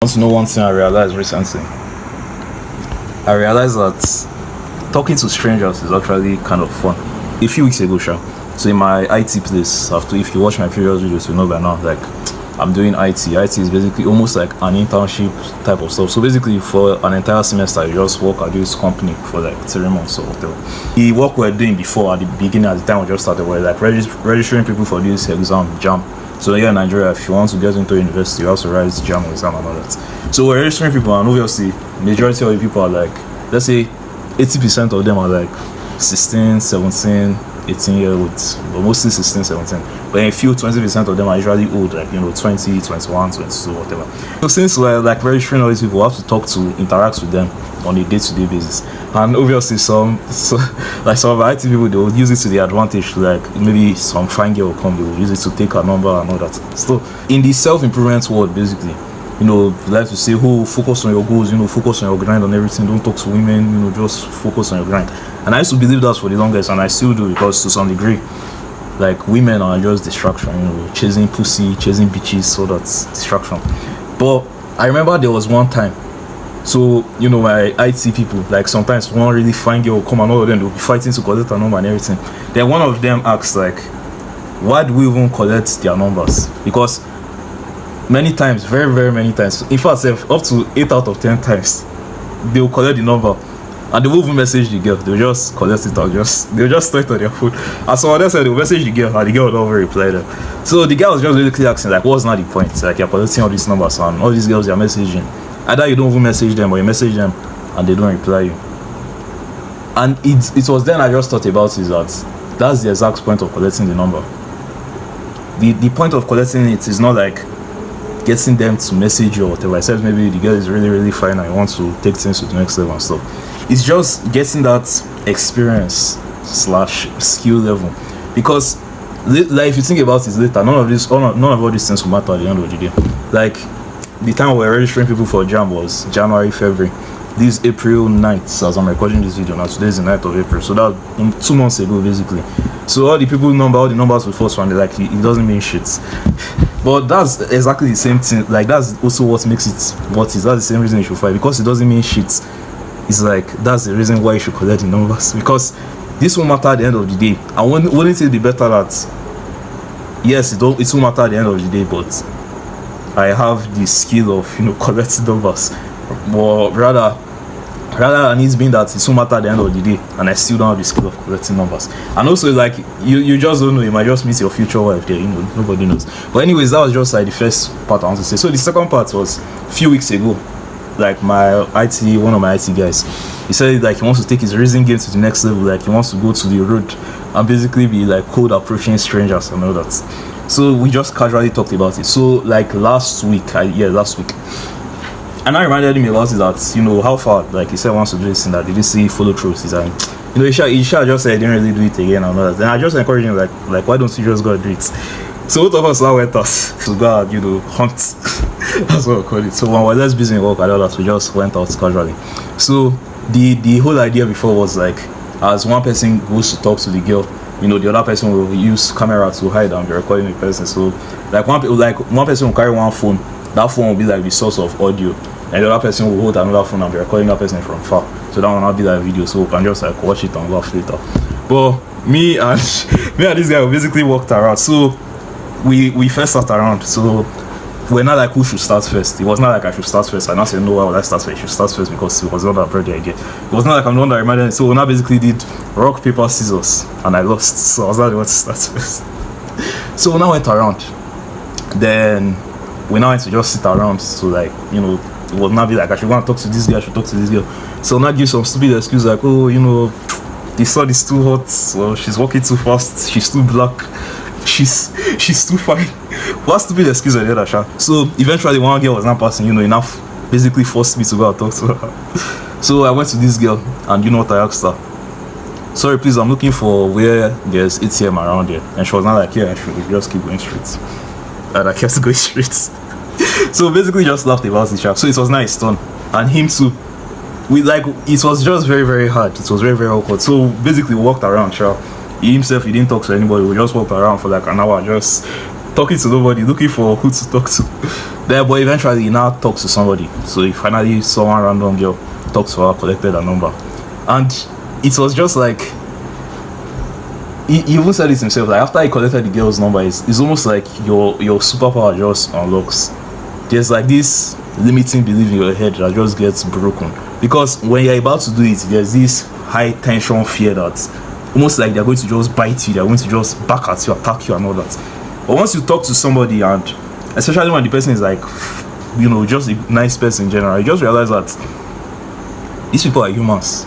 To know one thing I realized recently. I realized that talking to strangers is actually kind of fun. A few weeks ago, sure. So in my IT place, after if you watch my previous videos, you know by now, like I'm doing IT. IT is basically almost like an internship type of stuff. So basically, for an entire semester, you just work at this company for like 3 months or whatever. The work we're doing before at the beginning, at the time we just started, were like registering people for this exam, JAM. So here in Nigeria, if you want to get into university, you have to write JAM exam and all that. So we're registering people, and obviously, majority of the people are like, let's say, 80% of them are like 16, 17, 18-year-olds, but mostly 16, 17. But a few 20% of them are usually old, like 20, 21, 22, whatever. So since we're like registering all these people, we have to talk to interact with them on a day-to-day basis. And obviously some of IT people, they will use it to their advantage. Like maybe some fine girl will come, they will use it to take a number and all that. So in the self-improvement world, basically, like to say, focus on your goals, focus on your grind and everything. Don't talk to women, just focus on your grind. And I used to believe that for the longest, and I still do, because to some degree, like, women are just distraction, chasing pussy, chasing bitches, so that's distraction. But I remember there was one time, so, my IT people, like, sometimes one really fine girl will come and all of them, they'll be fighting to collect a number and everything. Then one of them asks, like, why do we even collect their numbers? Because many times, very, very many times, in fact, up to 8 out of 10 times, they'll collect the number. And they won't even message the girl, they'll just collect it out, they'll just store it on their phone. And so they said they'll message the girl, and the girl will not reply them. So the guy was just really clear asking, like, what's not the point? Like, you're collecting all these numbers, and all these girls you're messaging. Either you don't even message them, or you message them, and they don't reply you. And it was then I just thought about it, that that's the exact point of collecting the number. The point of collecting it is not like getting them to message you or whatever, except maybe the girl is really, really fine and you want to take things to the next level and stuff. It's just getting that experience / skill level, because like if you think about it later, none of all these things will matter at the end of the day. Like the time we were registering people for JAM was January, February. This April 9th, as I'm recording this video now, today is the 9th of April, so that 2 months ago basically. So all the numbers will first one, like it doesn't mean shit. But that's exactly the same thing. Like that's also what makes it what is. That's the same reason you should fight, because it doesn't mean shit. It's like that's the reason why you should collect the numbers, because this won't matter at the end of the day. And wouldn't it be better that yes, it won't matter at the end of the day, but I have the skill of collecting numbers, but rather than it being that it won't matter at the end of the day and I still don't have the skill of collecting numbers. And also, like, you just don't know, you might just meet your future wife there, nobody knows. But anyways, that was just like the first part I want to say. So the second part was a few weeks ago. Like one of my IT guys, he said like he wants to take his racing game to the next level. Like he wants to go to the road and basically be like cold approaching strangers and all that. So we just casually talked about it. So like last week, and I reminded him about it, that how far, like he said wants to do this and that, did he see follow through? He's like, he should just say I didn't really do it again and all that. Then I just encouraged him like why don't you just go and do it? So both of us now went out to go and hunt. That's what we call it. So when we're less busy in work and all that, we just went out casually. So the whole idea before was like, as one person goes to talk to the girl, the other person will use camera to hide and be recording the person. So like one person will carry one phone. That phone will be like the source of audio, and the other person will hold another phone and be recording that person from far. So that will not be like video, so we can just like watch it and laugh later. But me and this guy, we basically walked around. So we first sat around. So we're not like who should start first. It was not like I should start first. I said no, why would I start first? I should start first because it was not that pretty idea. It was not like I'm the one that reminded. So we now basically did rock, paper, scissors, and I lost. So I was not the one to start first. So we now went around. Then we now went to just sit around. So like it would not be like I should go and talk to this guy, I should talk to this girl. So now give some stupid excuse like, oh, the sun is too hot, well, she's walking too fast, she's too black, she's too fine. What stupid excuse I did that? So eventually one girl was not passing, enough basically forced me to go and talk to her. So I went to this girl, and you know what I asked her? Sorry, please, I'm looking for where there's ATM around here. And she was not like, yeah, I should just keep going straight. And I kept going straight. So basically just laughed about it. So it was nice done. And him too. It was just very, very hard. It was very, very awkward. So basically we walked around. He himself, he didn't talk to anybody. We just walked around for like an hour, just talking to nobody, looking for who to talk to. Then, but eventually, he now talks to somebody. So he finally saw one random girl, talked to her, collected her number, and it was just like he even said it himself. Like after he collected the girl's number, it's almost like your superpower just unlocks. There's like this limiting belief in your head that just gets broken, because when you're about to do it, there's this high tension fear that almost like they're going to just bite you, they're going to just back at you, attack you and all that. But once you talk to somebody, and especially when the person is like, you know, just a nice person in general, you just realize that these people are humans.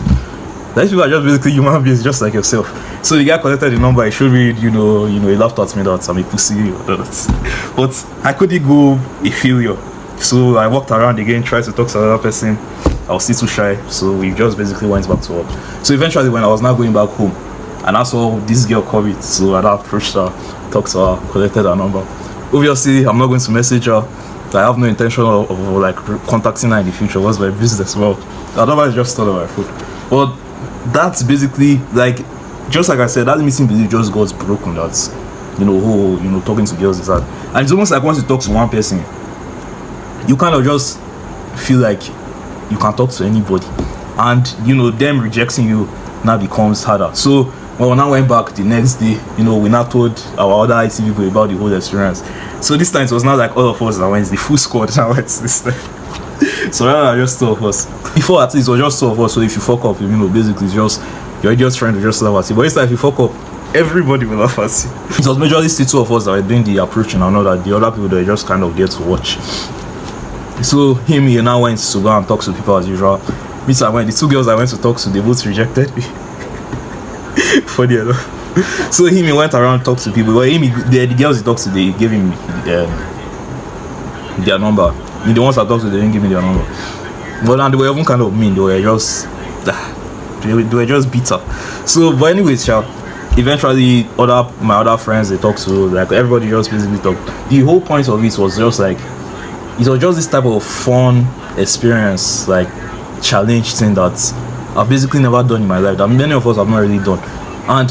These people are just basically human beings, just like yourself. So the guy collected the number. He showed me, you know, he laughed at me that I'm a pussy or that. But I couldn't go a failure. So I walked around again, tried to talk to another person. I was still too shy, so we just basically went back to work. So eventually, when I was now going back home, and I saw this girl coming, so I approached her, talked to her, collected her number. Obviously, I'm not going to message her. I have no intention of like contacting her in the future. What's my business? Well, otherwise, just thought of my food. But that's basically like, just like I said, that limiting belief just got broken. That's, you know, who, you know, talking to girls is hard. And it's almost like once you talk to one person, you kind of just feel like you can talk to anybody, and you know, them rejecting you now becomes harder. So when we now went back the next day, you know, we now told our other IT people about the whole experience. So this time it was not like all of us that went, the full squad now went this time. So rather than just two of us. Before, at least it was just two of us. So if you fuck up, you know, basically it's just, you're just trying to just laugh at you. But this time if you fuck up, everybody will laugh at you. It was majorly still two of us that were doing the approaching, and all that. The other people, they were just kind of there to watch. So he now went to go and talk to people as usual. Me too, I went. The two girls I went to talk to, they both rejected me. Funny enough. So he went around talked to people. But the girls he talked to, they gave him their number. The ones I talked to, they didn't give me their number. But then they were even kind of mean. They were just bitter. So, but anyways, eventually my other friends they talked to, like everybody just basically talked. The whole point of it was just like, it was just this type of fun experience, like challenge thing that I've basically never done in my life, that many of us have not really done. And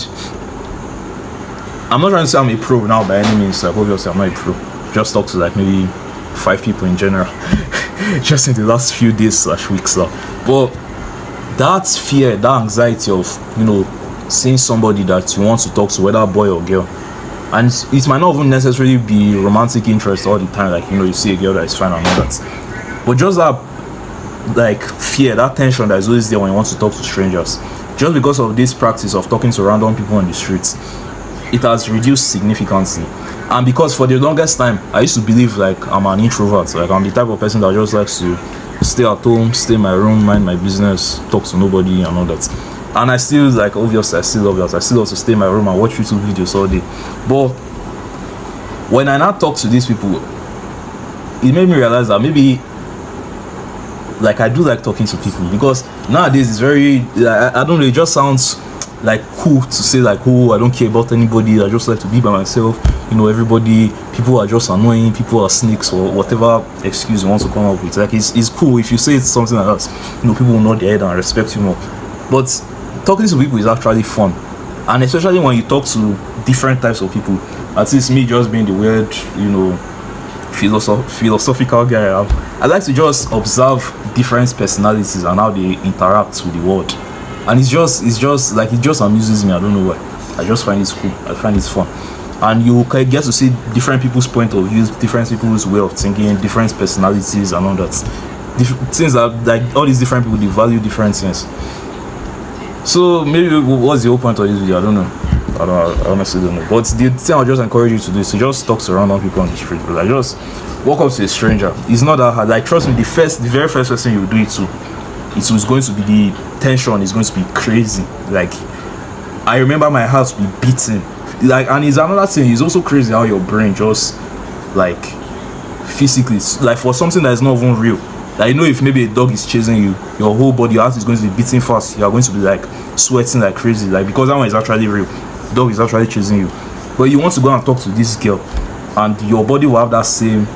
I'm not trying to say I'm a pro now by any means. Like obviously I'm not a pro. Just talk to like maybe 5 people in general just in the last few days / weeks now. But that fear, that anxiety of, you know, seeing somebody that you want to talk to, whether boy or girl, and it might not even necessarily be romantic interest all the time, like, you know, you see a girl that is fine and all that, but just that like fear, that tension that is always there when you want to talk to strangers, just because of this practice of talking to random people on the streets, it has reduced significantly. And because for the longest time I used to believe like I'm an introvert, like I'm the type of person that just likes to stay at home, stay in my room, mind my business, talk to nobody and all that. And I still, like, obviously I still love that. I still love to stay in my room and watch YouTube videos all day. But when I now talk to these people, it made me realize that maybe, like, I do like talking to people, because nowadays it's very, I don't know, it just sounds like cool to say like, oh, I don't care about anybody, I just like to be by myself, you know, people are just annoying, people are snakes, or whatever excuse you want to come up with. Like, it's cool if you say something like that, you know, people will nod their head and respect you more. But talking to people is actually fun, and especially when you talk to different types of people. At least me, just being the weird, you know, philosophical guy, I like to just observe different personalities and how they interact with the world. And it's just like, it just amuses me. I don't know why. I just find it cool. I find it fun, and you can get to see different people's point of views, different people's way of thinking, different personalities and all that. Things that, like, all these different people, they value different things. So maybe what's the whole point of this video? I don't know. I honestly don't know. But the thing I'll just encourage you to do is to just talk to random people on the street. Like, just walk up to a stranger. It's not that hard. Like, trust me, the very first person you do it to, it's going to be, the tension is going to be crazy. Like, I remember my heart be beating. Like, and it's another thing. It's also crazy how your brain just, like, physically, like, for something that is not even real. Like, you know, if maybe a dog is chasing you, your whole body, your heart is going to be beating fast. You are going to be like sweating like crazy, like, because that one is actually real. The dog is actually chasing you. But you want to go and talk to this girl, and your body will have that same,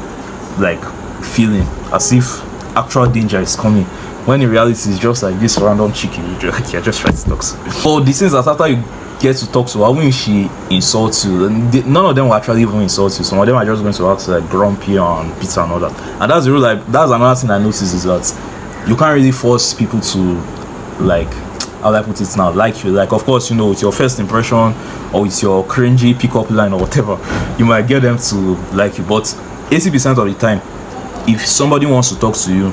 like, feeling as if actual danger is coming, when in reality it's just like this random chicken you're just trying to talk to. So the things that after you get to talk to her, even if she insults you, and none of them will actually even insult you. Some of them are just going to act like grumpy and bitter and all that. And that's the real, like, that's another thing I noticed, is that you can't really force people to, like, how do I put it now, like you. Like, of course, you know, with your first impression or with your cringy pickup line or whatever, you might get them to like you. But 80% of the time, if somebody wants to talk to you,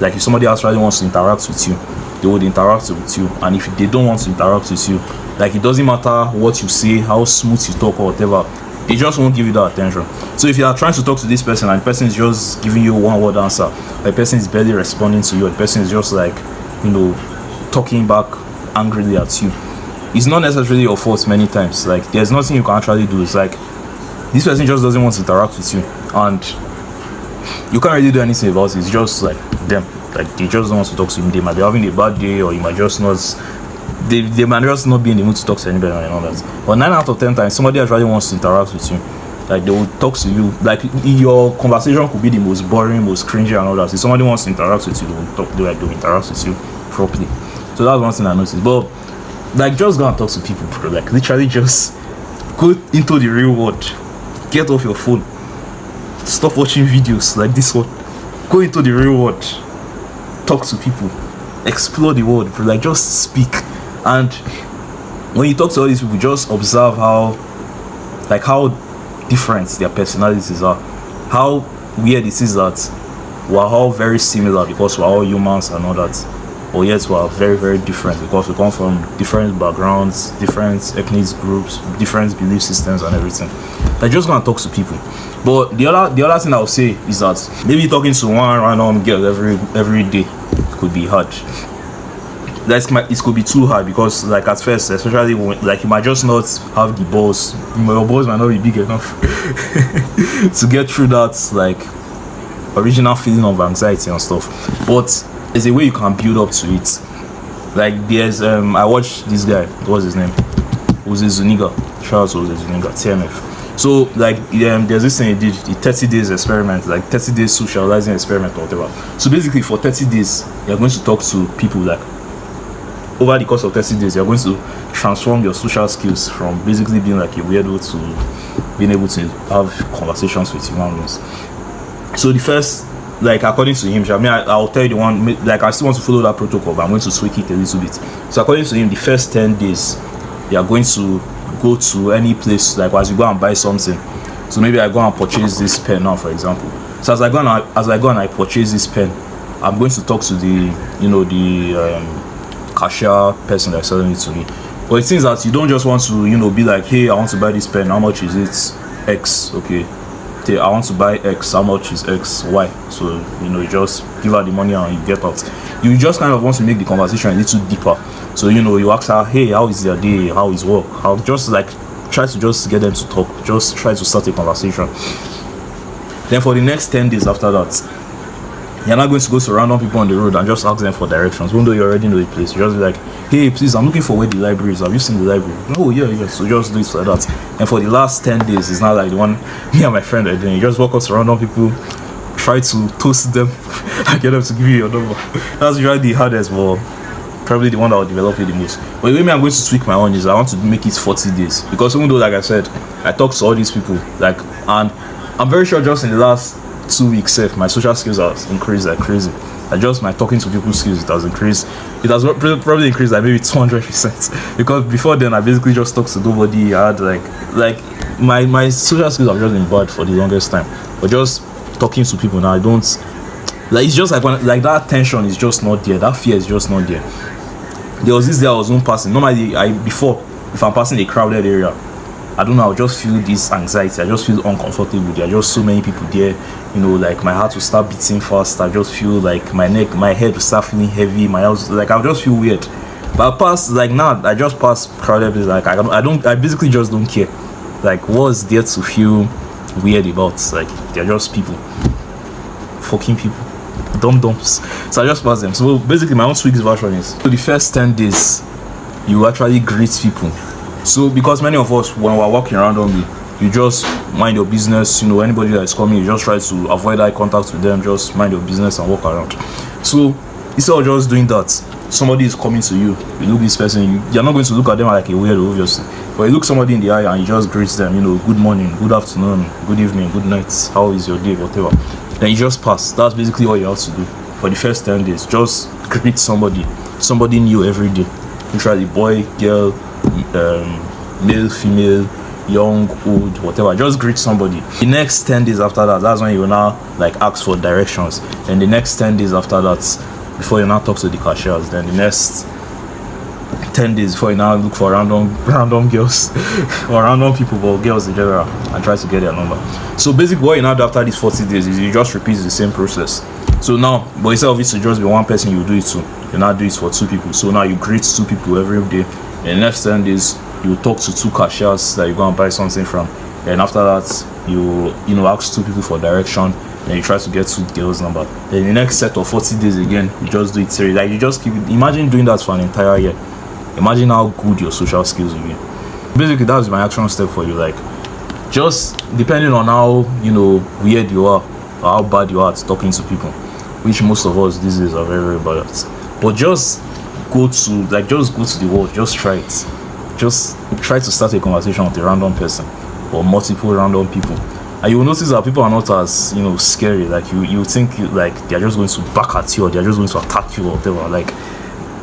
like if somebody else really wants to interact with you, they would interact with you. And if they don't want to interact with you, like, it doesn't matter what you say, how smooth you talk or whatever, they just won't give you that attention. So if you are trying to talk to this person and the person is just giving you one word answer, the person is barely responding to you, the person is just like, you know, talking back angrily at you, it's not necessarily your fault many times. Like, there's nothing you can actually do. It's like, this person just doesn't want to interact with you, and you can't really do anything about it. It's just like them, like, they just don't want to talk to you. They might be having a bad day, or you might just not, they might just not be in the mood to talk to anybody and all that. But 9 out of 10 times, somebody actually wants to interact with you. Like, they will talk to you. Like, your conversation could be the most boring, most cringy and all that. If somebody wants to interact with you, they will talk, they will interact with you properly. So that's one thing I noticed. But, like, just go and talk to people, bro. Like, literally just go into the real world. Get off your phone. Stop watching videos like this one. Go into the real world. Talk to people. Explore the world, bro. Like, just speak. And when you talk to all these people, just observe how different their personalities are. How weird it is that we're all very similar because we're all humans and all that. But yet we are very, very different because we come from different backgrounds, different ethnic groups, different belief systems and everything. Like, just go and talk to people. But the other thing I would say is that maybe talking to one random girl every day could be hard. It could be too hard because, like, at first, especially when, like, you might just not have the balls. Your balls might not be big enough to get through that, like, original feeling of anxiety and stuff. But there's a way you can build up to it. Like, there's I watched this guy, what's his name, Jose Zuniga, Charles Jose Zuniga, TMF. So, like, there's this thing he did, the 30 days experiment, like 30 days socializing experiment or whatever. So basically, for 30 days, you're going to talk to people. Like, over the course of 30 days, you're going to transform your social skills from basically being like a weirdo to being able to have conversations with human beings. So the first, like, according to him, I mean, I'll tell you the one, like, I still want to follow that protocol, but I'm going to tweak it a little bit. So according to him, the first 10 days, you are going to go to any place, like, as you go and buy something. So maybe I go and purchase this pen now, for example. So as I go and I purchase this pen, I'm going to talk to the, you know, the cashier person that's selling it to me. But it seems that you don't just want to, you know, be like, hey, I want to buy this pen, how much is it? X. Okay, I want to buy X, how much is X? Y. So, you know, you just give her the money and you get out. You just kind of want to make the conversation a little deeper. So, you know, you ask her, hey, how is their day, how is work? How, just like try to just get them to talk, just try to start a conversation. Then for the next 10 days after that, you're not going to go to random people on the road and just ask them for directions, even though you already know the place. You just be like, hey, please, I'm looking for where the library is. Have you seen the library? Oh, yeah. So just do it like that. And for the last 10 days, it's not like the one me and my friend are doing. You just walk up to random people, try to toast them, and get them to give you your number. That's usually the hardest, but probably the one that will develop it the most. But the way I'm going to tweak my own is I want to make it 40 days. Because even though, like I said, I talk to all these people, like, and I'm very sure just in the last 2 weeks, my social skills have increased like crazy. Like, just my talking to people skills, it has increased. It has probably increased like maybe 200%. Because before then, I basically just talked to nobody. I had like my social skills have just been bad for the longest time. But just talking to people now, I don't, like, it's just like when, like, that tension is just not there. That fear is just not there. There was this day I was passing. Normally, before, if I'm passing a crowded area, I don't know, I'll just feel this anxiety. I just feel uncomfortable. There are just so many people there. You know, like, my heart will start beating fast. I just feel like my head will start feeling heavy. My house, like, I'll just feel weird. But I pass, like, now, I just pass crowded places. Like, I basically just don't care. Like, what's there to feel weird about? Like, they're just people. Fucking people. Dum-dums. So I just pass them. So basically, my own tweaked version is, so the first 10 days, you actually greet people. So, because many of us, when we're walking around on me, you just mind your business. You know, anybody that is coming, you just try to avoid eye contact with them. Just mind your business and walk around. So, Instead of just doing that, somebody is coming to you, you look this person, you're not going to look at them like a weirdo, obviously, but you look somebody in the eye and you just greet them, good morning, good afternoon, good evening, good night, how is your day, whatever. Then you just pass. That's basically all you have to do for the first 10 days. Just greet somebody new every day. Literally, boy, girl, male, female, young, old, whatever. Just greet somebody. The next 10 days after that, that's when you now like ask for directions. And the next 10 days after that, before you now talk to the cashiers, then the next 10 days before you now look for random girls or random people, but girls in general, and try to get their number. So basically what you now do after these 40 days is you just repeat the same process. So now, but instead of it to just be one person you do it to, you now do it for 2 people. So now you greet 2 people every day. And the next 10 days you talk to 2 cashiers that you're going to buy something from. And after that you ask 2 people for direction, and you try to get 2 girls number. Then the next set of 40 days again, you just do it serious. Like you just keep it. Imagine doing that for an entire year. Imagine how good your social skills will be. Basically, that was my action step for you. Like, just depending on how weird you are or how bad you are at talking to people, which most of us these days are very, very bad at. But just go to the world. Just try it. Just try to start a conversation with a random person or multiple random people, and you will notice that people are not as scary. Like you think like they're just going to back at you or they're just going to attack you or whatever. Like,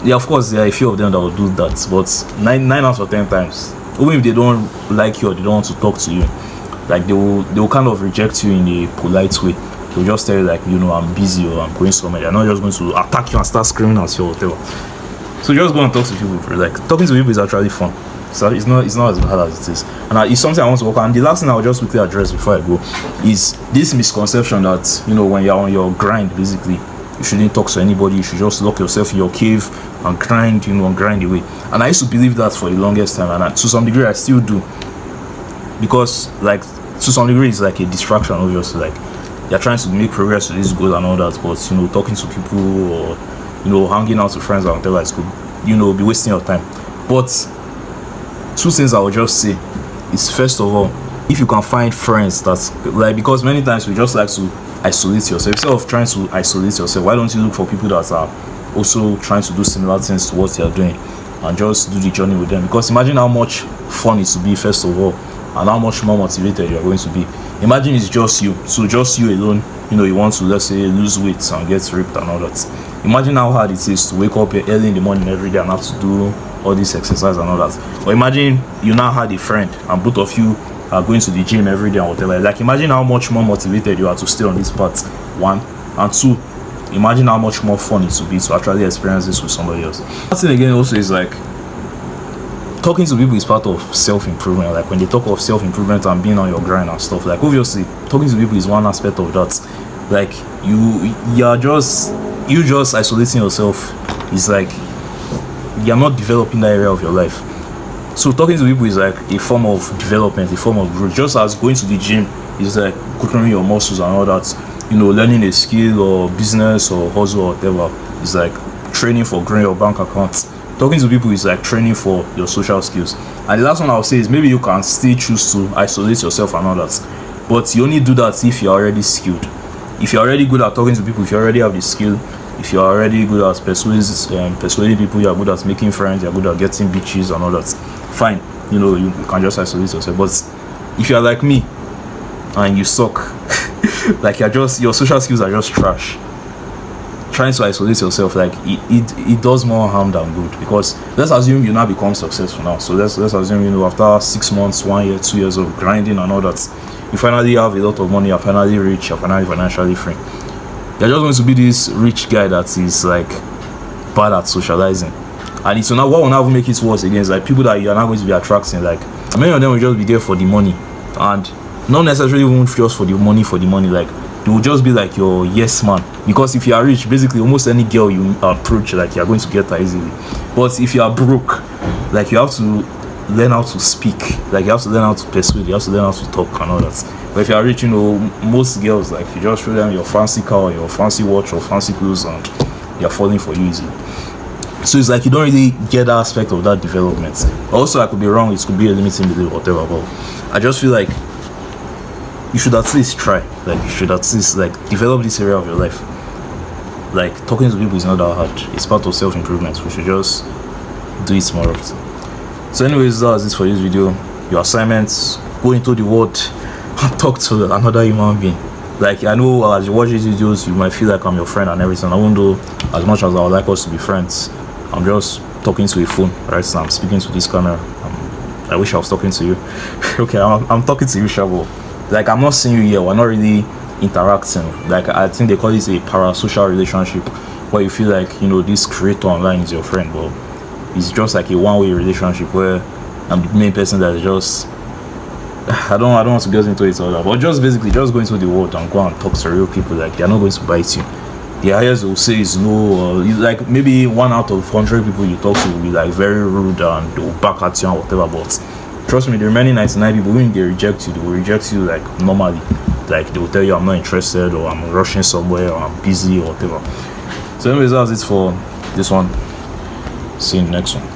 yeah, of course, there are a few of them that will do that, but 9 out of 10 times, even if they don't like you or they don't want to talk to you, like they will kind of reject you in a polite way. They'll just tell you like, I'm busy or I'm going somewhere. They're not just going to attack you and start screaming at you or whatever. So just go and talk to people. Like, talking to people is actually fun. So it's not as hard as it is, and it's something I want to work on. And the last thing I'll just quickly address before I go is this misconception that when you're on your grind, basically you shouldn't talk to anybody. You should just lock yourself in your cave and grind, and grind away. And I used to believe that for the longest time, and to some degree I still do, because like to some degree it's like a distraction. Obviously, like you're trying to make progress to this goal and all that, but talking to people or hanging out with friends and whatever is good, be wasting your time. But 2 things I would just say is, first of all, if you can find friends that's like, because many times we just like to isolate yourself. Instead of trying to isolate yourself, why don't you look for people that are also trying to do similar things to what you're doing and just do the journey with them? Because imagine how much fun it will be, first of all, and how much more motivated you're going to be. Imagine it's just you, so just you alone, you want to, let's say, lose weight and get ripped and all that. Imagine how hard it is to wake up early in the morning every day and have to do all this exercise and all that. Or imagine you now had a friend and both of you are going to the gym every day and whatever. Like, imagine how much more motivated you are to stay on this path, 1, and 2, imagine how much more fun it will be to actually experience this with somebody else. That thing again also is like, talking to people is part of self-improvement. Like when they talk of self-improvement and being on your grind and stuff, like obviously talking to people is one aspect of that. Like you're just isolating yourself is like you're not developing that area of your life. So talking to people is like a form of development, a form of growth. Just as going to the gym is like growing your muscles and all that, learning a skill or business or hustle or whatever is like training for growing your bank account. Talking to people is like training for your social skills. And the last one I'll say is, maybe you can still choose to isolate yourself and all that, but you only do that if you're already skilled. If you're already good at talking to people, if you already have the skill, if you're already good at persuading people, you're good at making friends, you're good at getting bitches and all that, fine, you can just isolate yourself. But if you're like me and you suck, like your social skills are just trash, trying to isolate yourself, like it does more harm than good. Because let's assume you now become successful now. So let's assume after 6 months, 1 year, 2 years of grinding and all that, you finally have a lot of money, you're finally rich, you're finally financially free. You're just going to be this rich guy that is like bad at socializing. And it's now what will now make it worse again is like people that you're not going to be attracting, like many of them will just be there for the money, and not necessarily even just for the money, like they will just be like your yes man. Because if you are rich, basically almost any girl you approach, like you're going to get her easily. But if you are broke, like you have to learn how to speak, like you have to learn how to persuade, you have to learn how to talk and all that. But if you are rich, most girls, like you just show them your fancy car or your fancy watch or fancy clothes and they're falling for you easily. So it's like you don't really get that aspect of that development. Also, I could be wrong, it could be a limiting belief or whatever, but I just feel like you should at least try. Like you should at least like develop this area of your life. Like, talking to people is not that hard. It's part of self-improvement. We should just do it more often. So anyways, that's it for this video. Your assignments: go into the world and talk to another human being. Like, I know as you watch these videos, you might feel like I'm your friend and everything. Even though, as much as I would like us to be friends, I'm just talking to a phone right now. I'm speaking to this camera. I wish I was talking to you. Okay, I'm talking to you, Shabo. Like, I'm not seeing you here. We're not really interacting. Like, I think they call this a parasocial relationship, where you feel like, you know, this creator online is your friend, but it's just like a one-way relationship where I'm the main person that is just I don't want to get into it all that, but just basically just go into the world and go and talk to real people. Like, they're not going to bite you. The highest will say is no, or like maybe 1 out of 100 people you talk to will be like very rude and they'll back at you and whatever. But trust me, the remaining 99 people, when they reject you, they will reject you like normally. Like, they will tell you I'm not interested, or I'm rushing somewhere, or I'm busy, or whatever. So anyways, that's it for this one. See you in the next one.